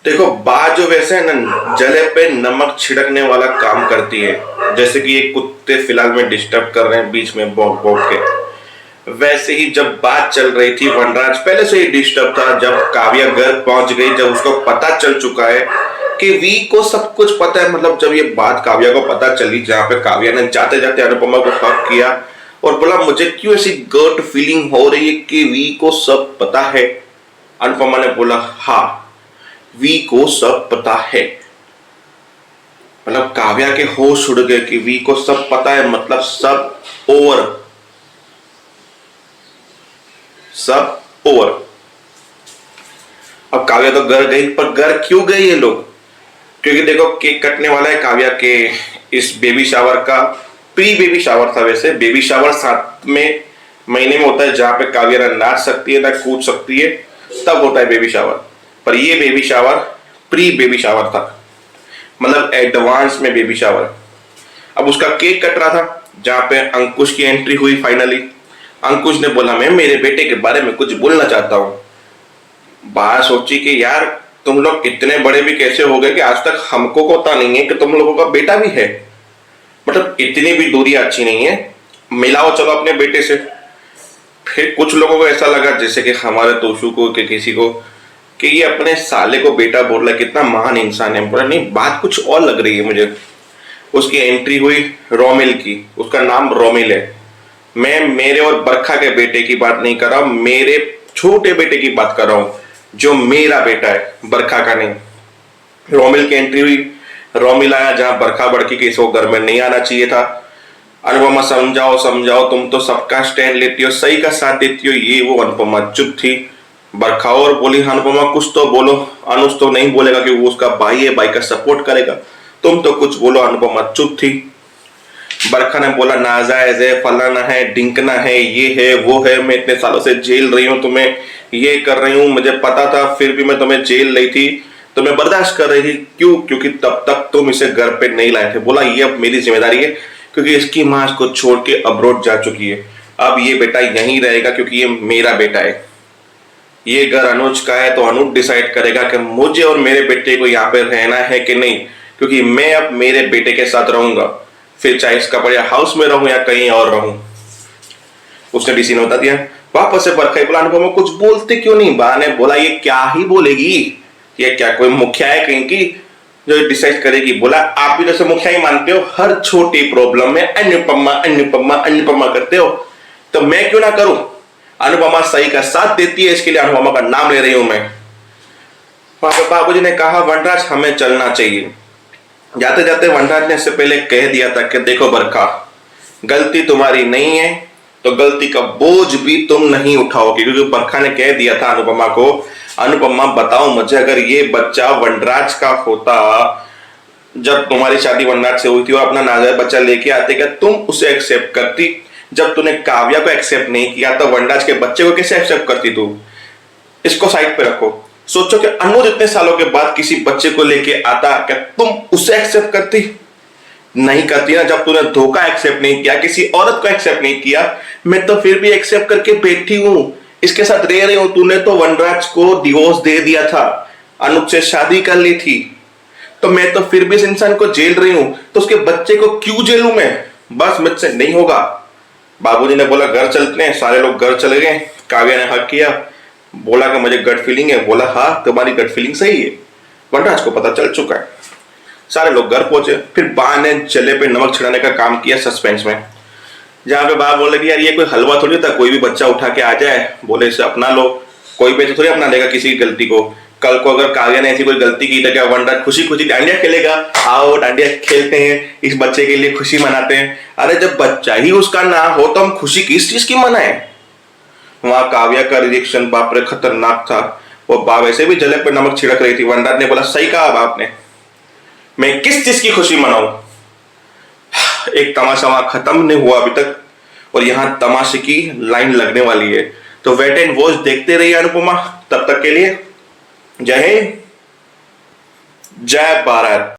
देखो, बात जो वैसे है ना, जले पे नमक छिड़कने वाला काम करती है। जैसे कि ये कुत्ते फिलहाल में डिस्टर्ब कर रहे हैं बीच में भौंक भौंक के, वैसे ही जब बात चल रही थी, वनराज पहले से ही डिस्टर्ब था। जब काव्या घर पहुंच गई, जब उसको पता चल चुका है कि वी को सब कुछ पता है, मतलब जब ये बात काव्या को पता चली, जहां पे काव्या ने जाते जाते अनुपमा को हक किया और बोला मुझे क्यों ऐसी गट फीलिंग हो रही है कि वी को सब पता है। अनुपमा ने बोला हाँ, वी को सब पता है। मतलब काव्या के होश उड़ गए कि वी को सब पता है, मतलब सब ओवर, सब ओवर। अब काव्या तो घर गई, पर घर क्यों गई ये लोग? क्योंकि देखो, केक कटने वाला है काव्या के इस बेबी शावर का। प्री बेबी शावर था वैसे, बेबी शावर 7वें महीने में होता है, जहां पे काव्या ना नाच सकती है ना कूद सकती है, तब होता है बेबी शावर। पर ये baby shower pre baby shower था, मतलब एडवांस में बेबी शावर। अब उसका केक कट रहा था, जहां पे अंकुश की एंट्री हुई फाइनली। अंकुश ने बोला मैं मेरे बेटे के बारे में कुछ बोलना चाहता हूं। बात सोची कि यार तुम लोग इतने बड़े भी कैसे हो गए कि आज तक हमको पता नहीं है कि तुम लोगों का बेटा भी है। मतलब इतनी भी दूरी अच्छी नहीं है, मिलाओ चलो अपने बेटे से। फिर कुछ लोगों को ऐसा लगा जैसे कि हमारे तोशु को कि किसी को, कि ये अपने साले को बेटा बोल रहा है, कितना महान इंसान है। बोला नहीं, बात कुछ और लग रही है मुझे। उसकी एंट्री हुई रोमिल की, उसका नाम रोमिल है। मैं मेरे और बरखा के बेटे की बात नहीं कर रहा हूं, मेरे छोटे बेटे की बात कर रहा हूं, जो मेरा बेटा है, बरखा का नहीं। रोमिल की एंट्री हुई, रोमिल आया जहां बरखा बड़की के इसको घर में नहीं आना चाहिए था। अनुपमा समझाओ समझाओ, तुम तो सबका स्टैंड लेती हो, सही का साथ देती हो, ये वो। अनुपमा चुप थी। बरखा और बोली अनुपमा कुछ तो बोलो। अनुज तो नहीं बोलेगा कि वो उसका भाई है, भाई का सपोर्ट करेगा, तुम तो कुछ बोलो। अनुपमा चुप थी। बरखा ने बोला नाजायज है, फलाना है, ढिंकना है, ये है वो है, मैं इतने सालों से जेल रही हूँ, तुम्हें ये कर रही हूँ, मुझे पता था फिर भी मैं तुम्हें जेल लाई थी, तो मैं बर्दाश्त कर रही थी। क्यों? क्योंकि तब तक तुम इसे घर पे नहीं लाए थे। बोला ये अब मेरी जिम्मेदारी है, क्योंकि इसकी माँ इसको छोड़ के अब्रोड जा चुकी है। अब ये बेटा यहीं रहेगा क्योंकि ये मेरा बेटा है। ये घर अनुज का है, तो अनुज डिसाइड करेगा कि मुझे और मेरे बेटे को यहाँ पे रहना है कि नहीं, क्योंकि मैं अब मेरे बेटे के साथ रहूंगा, फिर चाहे इसका बढ़िया हाउस में रहूं या कहीं और रहूं। उसने डीसी ने बता दिया। वापस से बरखा बोला अनुपमा कुछ बोलते क्यों नहीं? बा ने बोला ये क्या ही बोलेगी, ये क्या कोई मुखिया है कहीं की जो डिसाइड करेगी? बोला आप भी जैसे मुखिया ही मानते हो, हर छोटी प्रॉब्लम में अनुपमा अनुपमा अनुपमा करते हो, तो मैं क्यों ना करूं? अनुपमा सही का साथ देती है, इसके लिए अनुपमा का नाम ले रही हूं मैं। वहां पे बाबूजी ने कहा वनराज हमें चलना चाहिए। जाते जाते वनराज ने इससे पहले कह दिया था कि देखो बरखा, गलती तुम्हारी नहीं है, तो गलती का बोझ भी तुम नहीं उठाओगे। क्योंकि बरखा ने कह दिया था अनुपमा को, अनुपमा बताओ मुझे, अगर ये बच्चा वनराज का होता, जब तुम्हारी शादी वनराज से हुई थी और अपना नाजायज बच्चा लेके आते, क्या तुम उसे एक्सेप्ट करती? जब तूने काव्या को एक्सेप्ट नहीं किया तो वनराज के बच्चे को कैसे एक्सेप्ट करती तू? इसको साइड पे रखो। सोचो कि अनुज इतने सालों के बाद किसी बच्चे को लेके आता, क्या तुम उसे एक्सेप्ट करती? नहीं करती ना। जब तूने धोखा एक्सेप्ट नहीं किया, किसी औरत को एक्सेप्ट नहीं किया, मैं तो फिर भी एक्सेप्ट करके बैठी हूं, इसके साथ रह रही हूं। तूने तो वनराज को डिवोर्स दे दिया था, अनुज से शादी कर ली थी, तो मैं तो फिर भी इस इंसान को जेल रही हूं, तो उसके बच्चे को क्यों जेलूं मैं? बस मुझसे नहीं होगा। बाबूजी ने बोला घर चलते हैं, सारे लोग घर चले गए। काव्या ने हक किया, बोला कि मुझे गट फीलिंग है। बोला हाँ तुम्हारी गट फीलिंग सही है, वनराज को पता चल चुका है। सारे लोग घर पहुंचे। फिर बा ने जले पे नमक छिड़ाने का काम किया सस्पेंस में। जहां पे बा बोले कि यार ये कोई हलवा थोड़ी था, कोई भी बच्चा उठा के आ जाए, बोले इसे अपना लो, कोई भी थोड़ी अपना लेगा किसी की गलती को। कल को अगर काव्या ने ऐसी कोई गलती की तो क्या वनराज खुशी खुशी डांडिया खेलेगा? आओ डांडिया खेलते हैं, इस बच्चे के लिए खुशी मनाते हैं। अरे जब बच्चा ही उसका ना हो तो हम खुशी किस चीज की मनाएं? वहां काव्या का रिएक्शन बाप रे खतरनाक था। वो बा वैसे भी जले पे नमक छिड़क रही थी। वनराज ने बोला सही कहा बाप ने, मैं किस चीज की खुशी मनाऊं? एक तमाशा वहां खत्म नहीं हुआ अभी तक, और यहां तमाशे की लाइन लगने वाली है। तो वेट एंड वॉच देखते रहिए अनुपमा। तब तक के लिए जय हिंद, जय भारत।